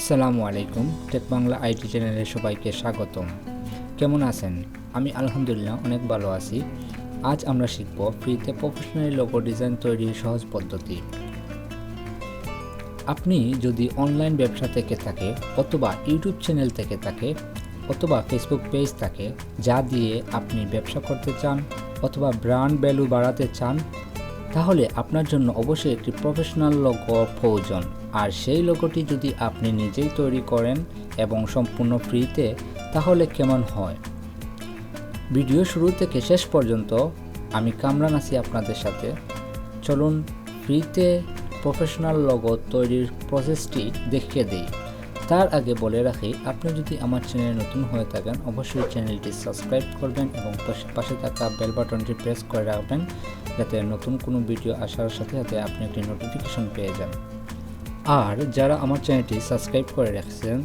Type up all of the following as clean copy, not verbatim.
আসসালামু আলাইকুম, take Bangla IT চ্যানেলে সবাইকে স্বাগতম। কেমন আছেন? আমি আলহামদুলিল্লাহ অনেক ভালো আছি। আজ আমরা শিখব ফ্রিতে প্রফেশনাল লোগো ডিজাইন তৈরির সহজ পদ্ধতি। আপনি যদি অনলাইন ব্যবসা থেকে থাকে অথবা ইউটিউব চ্যানেল থেকে থাকে অথবা ফেসবুক পেজ থাকে যা দিয়ে আপনি ব্যবসা করতে চান অথবা ব্র্যান্ড ভ্যালু বাড়াতে চান, তাহলে আপনার জন্য অবশ্যই একটি প্রফেশনাল লোগো প্রয়োজন। আর সেই লোগোটি যদি আপনি নিজেই তৈরি করেন এবং সম্পূর্ণ ফ্রিতে, তাহলে কেমন হয়? ভিডিও শুরু থেকে শেষ পর্যন্ত আমি কামরান আছি আপনাদের সাথে। চলুন ফ্রিতে প্রফেশনাল লোগো তৈরির প্রসেসটি দেখিয়ে দিই। তার আগে বলে রাখি, আপনি যদি আমার চ্যানেলে নতুন হয়ে থাকেন অবশ্যই চ্যানেলটি সাবস্ক্রাইব করবেন এবং পাশে থাকা বেল বাটনটি প্রেস করে রাখবেন, যাতে নতুন কোনো ভিডিও আসার সাথে সাথে আপনি একটি নোটিফিকেশন পেয়ে যান। আর যারা আমার চ্যানেলটি সাবস্ক্রাইব করে রাখছেন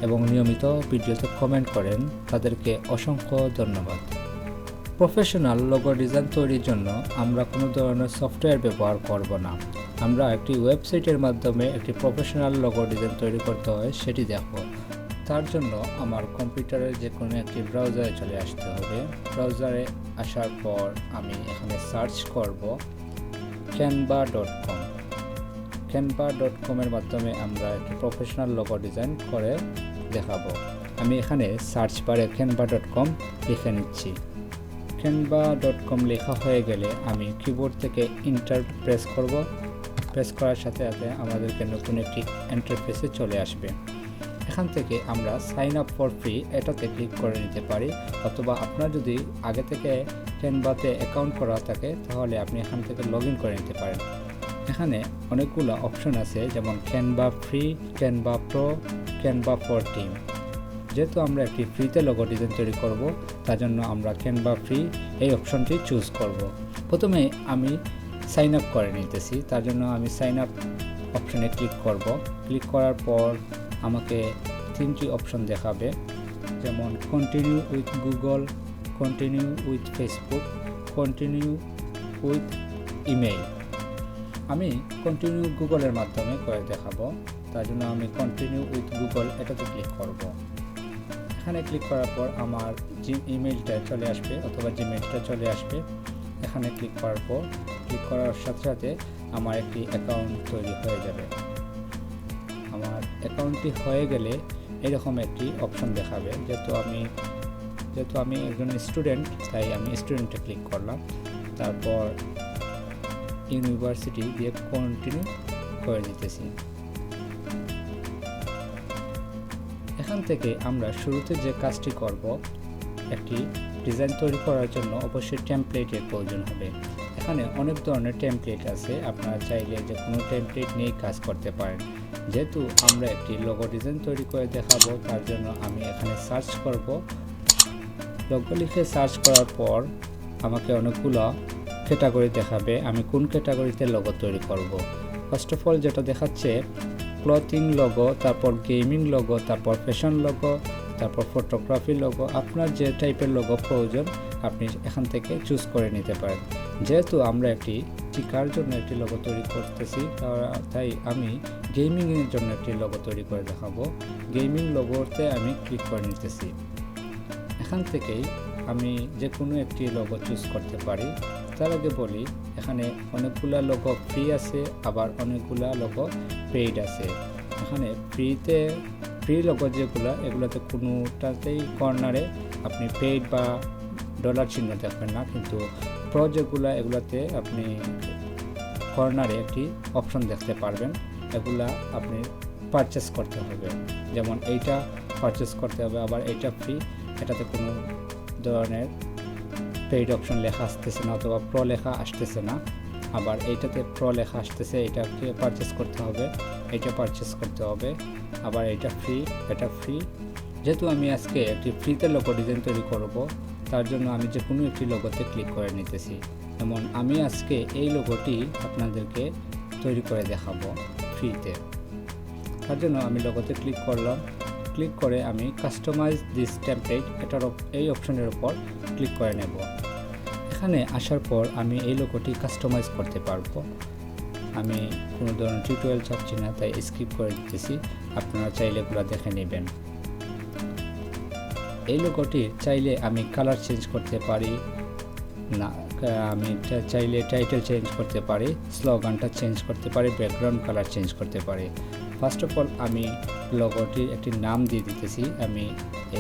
এবং নিয়মিত ভিডিওতে কমেন্ট করেন, তাদেরকে অসংখ্য ধন্যবাদ। প্রফেশনাল লোগো ডিজাইন তৈরির জন্য আমরা কোনো ধরনের সফটওয়্যার ব্যবহার করব না। আমরা একটি ওয়েবসাইটের মাধ্যমে একটি প্রফেশনাল লোগো ডিজাইন তৈরি করতে হয় সেটি দেখব। তার জন্য আমার কম্পিউটারের যে কোনো একটি ব্রাউজারে চলে আসতে হবে। ব্রাউজারে আসার পর আমি এখানে সার্চ করব canva.com। canva.com-এর মাধ্যমে আমরা একটি প্রফেশনাল লোগো ডিজাইন করে দেখাবো। আমি এখানে সার্চ বারে canva.com লিখে নিচ্ছি। canva.com লেখা হয়ে গেলে আমি কিবোর্ড থেকে এন্টার প্রেস করব। প্রেস করার সাথে সাথে আমাদেরকে নতুন একটি ইন্টারফেসে চলে আসবে। এখান থেকে আমরা সাইন আপ ফর ফ্রি এটাতে ক্লিক করে নিতে পারি, অথবা আপনার যদি আগে থেকে ক্যানভাতে অ্যাকাউন্ট করা থাকে তাহলে আপনি এখান থেকে লগ ইন করে নিতে পারেন। এখানে অনেকগুলো অপশন আছে, যেমন Canva free, Canva pro, Canva for team. যেহেতু আমরা একটি ফ্রিতে লোগো ডিজাইন তৈরি করব, তার জন্য আমরা ক্যানভা ফ্রি এই অপশনটি চুজ করব। প্রথমে আমি সাইন আপ করে নিতেছি, তার জন্য আমি সাইন আপ অপশনে ক্লিক করব। ক্লিক করার পর আমাকে তিনটি অপশন দেখাবে, যেমন continue with Google, continue with Facebook, continue with email. আমি কন্টিনিউ গুগলের মাধ্যমে করে দেখাবো, তার জন্য আমি কন্টিনিউ উইথ গুগল এটাতে ক্লিক করব। এখানে ক্লিক করার পর আমার ইমেইলটা চলে আসবে অথবা জিমেইলটা চলে আসবে। এখানে ক্লিক করার পর ক্লিক করার সাথে সাথে আমার একটি অ্যাকাউন্ট তৈরি হয়ে যাবে। আমার অ্যাকাউন্টটি হয়ে গেলে এরকম একটি অপশন দেখাবে। যেহেতু আমি একজন স্টুডেন্ট, তাই আমি স্টুডেন্টে ক্লিক করলাম। তারপর ইউনিভার্সিটি দিয়ে কন্টিনিউ করে দিতেছি। এখান থেকে আমরা শুরুতে যে কাজটি করব, একটি ডিজাইন তৈরি করার জন্য অবশ্যই টেমপ্লেটের প্রয়োজন হবে। এখানে অনেক ধরনের টেমপ্লেট আছে, আপনারা চাইলে যে কোনো টেমপ্লেট নিয়ে কাজ করতে পারেন। যেহেতু আমরা একটি লোগো ডিজাইন তৈরি করে দেখাবো, তার জন্য আমি এখানে সার্চ করব। লোগো লিখে সার্চ করার পর আমাকে অনেকগুলো ক্যাটাগরি দেখাবে, আমি কোন ক্যাটাগরিতে লোগো তৈরি করব। ফার্স্ট অফ অল যেটা দেখাচ্ছে ক্লথিং লোগো, তারপর গেমিং লোগো, তারপর ফ্যাশন লোগো, তারপর ফটোগ্রাফি লোগো। আপনার যে টাইপের লোগো প্রয়োজন আপনি এখান থেকে চুজ করে নিতে পারেন। যেহেতু আমরা একটি টিকার জন্য একটি লোগো তৈরি করতেছি, তাই আমি গেমিংয়ের জন্য একটি লোগো তৈরি করে দেখাবো। গেমিং লোগোতে আমি ক্লিক করে নিতেছি। এখান থেকেই আমি যে কোনো একটি লোগো চুজ করতে পারি। তার আগে বলি, এখানে অনেকগুলা লোগো ফ্রি আছে, আবার অনেকগুলা লোগো পেইড আছে। এখানে ফ্রি লোগো যেগুলো, এগুলোতে কোনোটাতেই কর্নারে আপনি পেইড বা ডলার চিহ্ন দেখবেন না, কিন্তু প্রো যেগুলো এগুলোতে আপনি কর্নারে একটি অপশন দেখতে পারবেন। এগুলা আপনি পারচেস করতে হবে, যেমন এইটা পারচেস করতে হবে, আবার এইটা ফ্রি, এটাতে কোনো ধরনের পেইড অপশন লেখা আসতেছে না অথবা প্রো লেখা আসতেছে না। আবার এইটাতে প্রো লেখা আসতেছে, এটাকে পারচেস করতে হবে, এটা পারচেস করতে হবে। আবার এটা ফ্রি, এটা ফ্রি। যেহেতু আমি আজকে একটি ফ্রিতে লোগো ডিজাইন তৈরি করব, তার জন্য আমি যে কোনো একটি লোগোতে ক্লিক করে নিতেছি। যেমন আমি আজকে এই লোগোটি আপনাদেরকে তৈরি করে দেখাবো ফ্রিতে। তার জন্য আমি লোগোতে ক্লিক করলাম। ক্লিক করে আমি কাস্টমাইজ দিস টেমপ্লেট এই অপশনের উপর ক্লিক করে নেব। এখানে আসার পর আমি এই লোগোটি কাস্টমাইজ করতে পারবো। আমি কোনো ধরনের টিউটোরিয়াল চাচ্ছি না, তাই স্কিপ করে দিতেছি। আপনারা চাইলে এগুলো দেখে নেবেন। এই লোগোটির চাইলে আমি কালার চেঞ্জ করতে পারি না, আমি চাইলে টাইটেল চেঞ্জ করতে পারি, স্লোগানটা চেঞ্জ করতে পারি, ব্যাকগ্রাউন্ড কালার চেঞ্জ করতে পারি। ফার্স্ট অফ অল আমি লোগোটির একটি নাম দিয়ে দিতেছি। আমি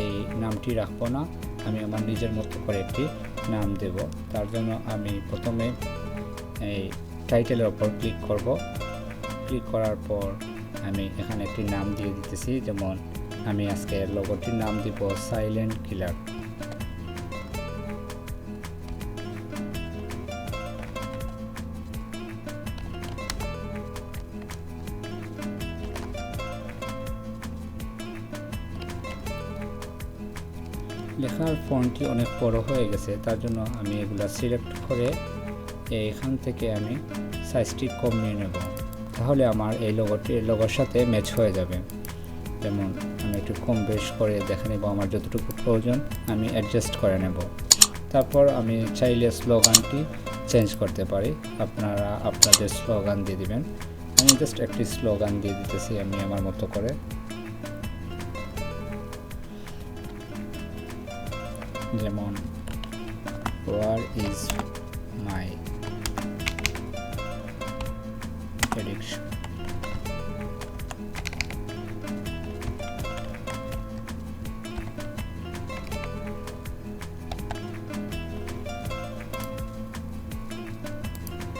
এই নামটি রাখবো না, আমি আমার নিজের মতো করে একটি নাম দেব। তার জন্য আমি প্রথমে এই টাইটেলের ওপর ক্লিক করব। ক্লিক করার পর আমি এখানে একটি নাম দিয়ে দিতেছি, যেমন আমি আজকে লোগোটির নাম দিব সাইলেন্ট কিলার। লেখার ফন্টটি অনেক বড় হয়ে গেছে, তার জন্য আমি এগুলা সিলেক্ট করে এইখান থেকে আমি সাইজটি কমিয়ে নেব, তাহলে আমার এই লোগোর সাথে ম্যাচ হয়ে যাবে। যেমন আমি একটু কম বেশ করে দেখে নেব, আমার যতটুকু প্রয়োজন আমি অ্যাডজাস্ট করে নেব। তারপর আমি চাইলে স্লোগানটি চেঞ্জ করতে পারি, আপনারা আপনাদের স্লোগান দিয়ে দিবেন। আমি জাস্ট একটি স্লোগান দিয়ে দিতেছি আমি আমার মতো করে, যেমন war is my prediction.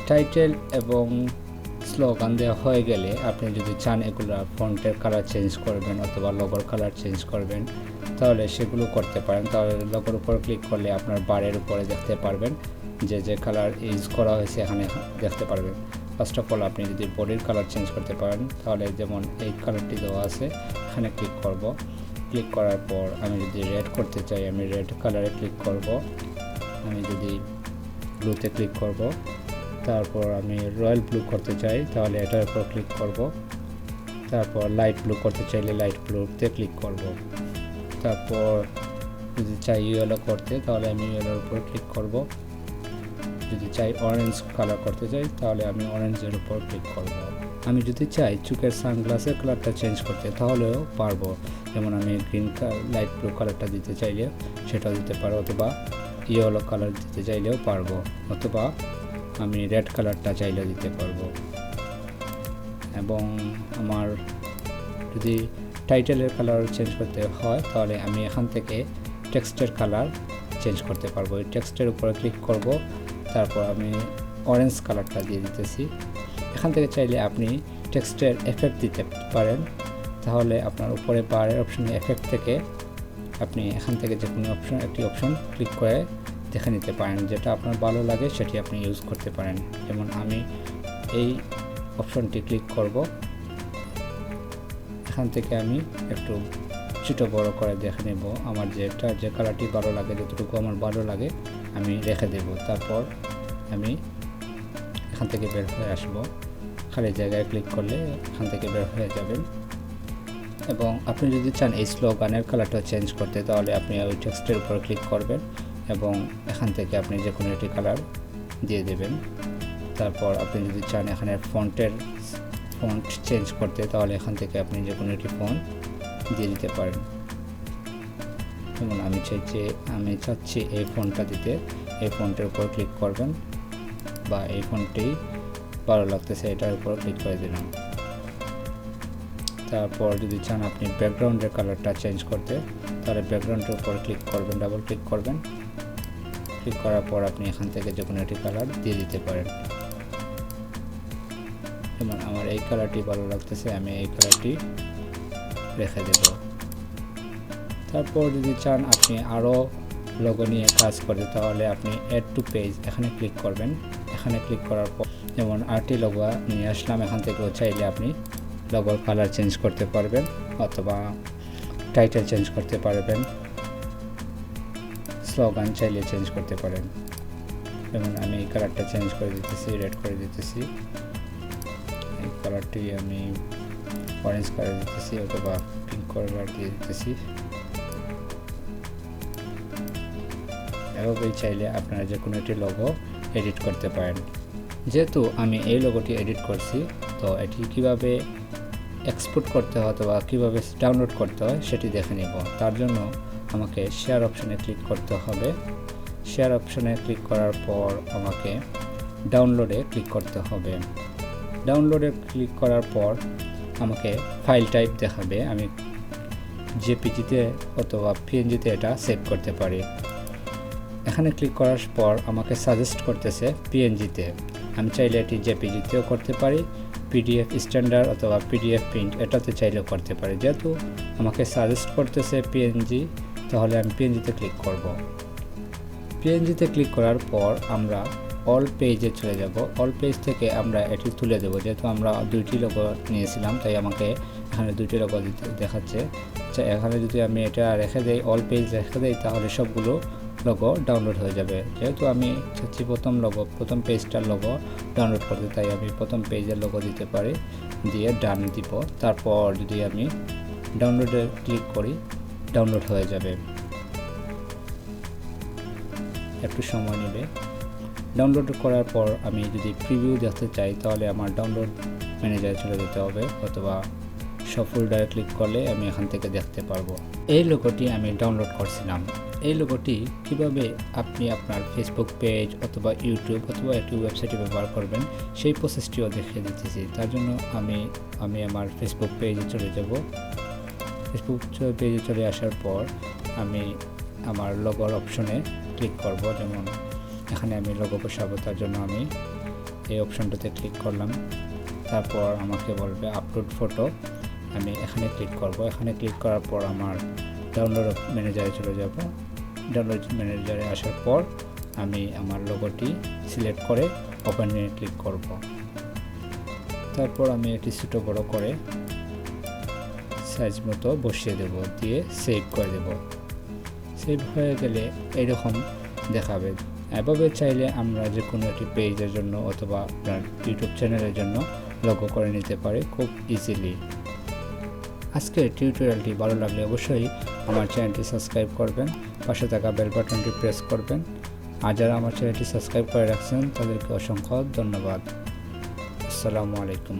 Title এবং স্লোগান দেওয়া হয়ে গেলে আপনি যদি চান এগুলো ফন্টের কালার চেঞ্জ করবেন অথবা লোগোর কালার চেঞ্জ করবেন, তাহলে সেগুলো করতে পারেন। তাহলে লোগোর উপর ক্লিক করলে আপনার বারের উপরে দেখতে পারবেন যে কালার ইউজ করা হয়েছে, এখানে দেখতে পারবেন। ফার্স্ট অফ অল আপনি যদি বডির কালার চেঞ্জ করতে পারেন, তাহলে যেমন এই কালারটি দেওয়া আছে, এখানে ক্লিক করব। ক্লিক করার পর আমি যদি রেড করতে চাই, আমি রেড কালারে ক্লিক করব। আমি যদি ব্লুতে ক্লিক করব, তারপর আমি রয়্যাল ব্লু করতে চাই, তাহলে এটার উপর ক্লিক করব। তারপর লাইট ব্লু করতে চাইলে লাইট ব্লুতে ক্লিক করব। তারপর যদি চাই ইয়েলো করতে, তাহলে আমি ইয়েলোর উপর ক্লিক করব। যদি চাই অরেঞ্জ কালার করতে চাই, তাহলে আমি অরেঞ্জের উপর ক্লিক করব। আমি যদি চাই চোখের সানগ্লাসের কালারটা চেঞ্জ করতে, তাহলেও পারবো। যেমন আমি গ্রিন লাইট ব্লু কালারটা দিতে চাইলে সেটাও দিতে পারবো, অথবা ইয়েলো কালার দিতে চাইলেও পারবো, অথবা আমি রেড কালারটা চাইলেও দিতে পারবো। এবং আমার যদি টাইটেলের কালার চেঞ্জ করতে হয়, তাহলে আমি এখান থেকে টেক্সটের কালার চেঞ্জ করতে পারবো। এই টেক্সটের উপরে ক্লিক করব, তারপর আমি অরেঞ্জ কালারটা দিয়ে দিতেছি। এখান থেকে চাইলে আপনি টেক্সটের এফেক্ট দিতে পারেন, তাহলে আপনার উপরে বারের অপশনে এফেক্ট থেকে আপনি এখান থেকে যে কোনো একটি অপশন ক্লিক করে দেখে নিতে পারেন, যেটা আপনার ভালো লাগে সেটি আপনি ইউজ করতে পারেন। যেমন আমি এই অপশনটি ক্লিক করব, এখান থেকে আমি একটু ছোটো বড় করে দেখে নেব, আমার যে কালারটি ভালো লাগে, যতটুকু আমার ভালো লাগে আমি রেখে দেব। তারপর আমি এখান থেকে বের হয়ে আসব, খালি জায়গায় ক্লিক করলে এখান থেকে বের হয়ে যাবেন। এবং আপনি যদি চান এই স্লোগানের কালারটা চেঞ্জ করতে, তাহলে আপনি ওই টেক্সটের উপর ক্লিক করবেন এবং এখান থেকে আপনি যে কোনো একটি কালার দিয়ে দেবেন। তারপর আপনি যদি চান এখানে ফন্ট চেঞ্জ করতে, তাহলে এখান থেকে আপনি যে কোনো একটি ফন্ট দিয়ে দিতে পারেন। যেমন আমি চাচ্ছি এই ফন্টটা দিতে, এই ফন্টের উপর ক্লিক করবেন, বা এই ফন্টটি ভালো লাগতেছে এটার উপর ক্লিক করে দিলাম। তারপর যদি চান আপনি ব্যাকগ্রাউন্ডের কালারটা চেঞ্জ করতে, তাহলে ব্যাকগ্রাউন্ডের উপর ক্লিক করবেন, ডাবল ক্লিক করবেন। ক্লিক করার পর আপনি এখান থেকে যে কোনো একটি কালার দিয়ে দিতে পারেন। যেমন আমার এই কালারটি ভালো লাগতেছে, আমি এই কালারটি রেখে দেব। তারপর যদি চান আপনি আরও লোগো নিয়ে কাজ করতে, তাহলে আপনি অ্যাড টু পেজ এখানে ক্লিক করবেন। এখানে ক্লিক করার পর যেমন আরটি লোগো নিয়ে আসলাম, এখান থেকেও চাইলে আপনি লোগোর কালার চেঞ্জ করতে পারবেন, অথবা টাইটেল চেঞ্জ করতে পারবেন, স্লোগান চাইলে চেঞ্জ করতে পারেন। যেমন আমি এই কালারটা চেঞ্জ করে দিতেছি, রেড করে দিতেছি, এই কালারটি আমি অরেঞ্জ কালার দিতেছি, অথবা পিঙ্ক কালার দিয়ে দিতেছি। এভাবেই চাইলে আপনারা যে কোনো একটি লোগো এডিট করতে পারেন। যেহেতু আমি এই লোগোটি এডিট করছি, তো এটি কিভাবে এক্সপোর্ট করতে হয় অথবা কীভাবে ডাউনলোড করতে হয় সেটি দেখে নেব। তার জন্য আমাকে শেয়ার অপশনে ক্লিক করতে হবে। শেয়ার অপশনে ক্লিক করার পর আমাকে ডাউনলোডে ক্লিক করতে হবে। ডাউনলোডে ক্লিক করার পর আমাকে ফাইল টাইপ দেখাবে। আমি জেপিজিতে অথবা পিএনজিতে এটা সেভ করতে পারি। এখানে ক্লিক করার পর আমাকে সাজেস্ট করতেছে পিএনজিতে। আমি চাইলে এটি জেপিজিতেও করতে পারি, পিডিএফ স্ট্যান্ডার্ড অথবা পিডিএফ প্রিন্ট এটাতে চাইলেও করতে পারি। যেহেতু আমাকে সাজেস্ট করতেছে পিএনজি, তাহলে আমি পিএনজিতে ক্লিক করব। পিএনজিতে ক্লিক করার পর আমরা অল পেজে চলে যাব। অল পেজ থেকে আমরা এটি তুলে দেব। যেহেতু আমরা 2টি লোগো নিয়েছিলাম, তাই আমাকে এখানে 2টি লোগো দেখাচ্ছে। এখানে যদি আমি এটা রেখে দেই, অল পেজ রেখে দেই, তাহলে সবগুলো লোগো ডাউনলোড হয়ে যাবে। যেহেতু আমি চাচ্ছি প্রথম পেজটার লোগো ডাউনলোড করতে, তাই আমি প্রথম পেজের লোগো দিতে পারি, দিয়ে ডান দিব। তারপর যদি আমি ডাউনলোডে ক্লিক করি, ডাউনলোড হয়ে যাবে। একটু সময় নেবে। ডাউনলোড করার পর আমি যদি প্রিভিউ দেখতে চাই, তাহলে আমার ডাউনলোড ম্যানেজারে চলে যেতে হবে, অথবা সব ফোল্ডারে ক্লিক করলে আমি এখান থেকে দেখতে পারবো। এই লোগোটি আমি ডাউনলোড করছিলাম। এই লোগোটি কিভাবে আপনি আপনার ফেসবুক পেজ অথবা ইউটিউব অথবা একটি ওয়েবসাইটে ব্যবহার করবেন, সেই প্রসেসটিও দেখিয়ে দিতেছি। তার জন্য আমি আমার ফেসবুক পেজে চলে যাব। ফেসবুক পেজে চলে আসার পর আমি আমার লোগোর অপশনে ক্লিক করব। যেমন এখানে আমি লোগো বসাবো, তার জন্য আমি এই অপশনটাতে ক্লিক করলাম। তারপর আমাকে বলবে আপলোড ফটো, আমি এখানে ক্লিক করব। এখানে ক্লিক করার পর আমার ডাউনলোড ম্যানেজারে চলে যাব। ডাউনলোড ম্যানেজারে আসার পর আমি আমার লোগোটি সিলেক্ট করে ওপেনে ক্লিক করব। তারপর আমি এটি ছোটো বড় করে সাইজ মতো বসিয়ে দেব, দিয়ে সেভ করে দেব। সেভ হয়ে গেলে এরকম দেখাবে। এভাবে চাইলে আমরা যে কোনো একটি পেজের জন্য অথবা আপনার ইউটিউব চ্যানেলের জন্য লোগো করে নিতে পারি খুব ইজিলি। আজকের টিউটোরিয়ালটি ভালো লাগলে অবশ্যই আমার চ্যানেলটি সাবস্ক্রাইব করবেন, পাশে থাকা বেল বাটনটি প্রেস করবেন। আর যারা আমার চ্যানেলটি সাবস্ক্রাইব করে রাখছেন তাদেরকে অসংখ্য ধন্যবাদ। আসসালামু আলাইকুম।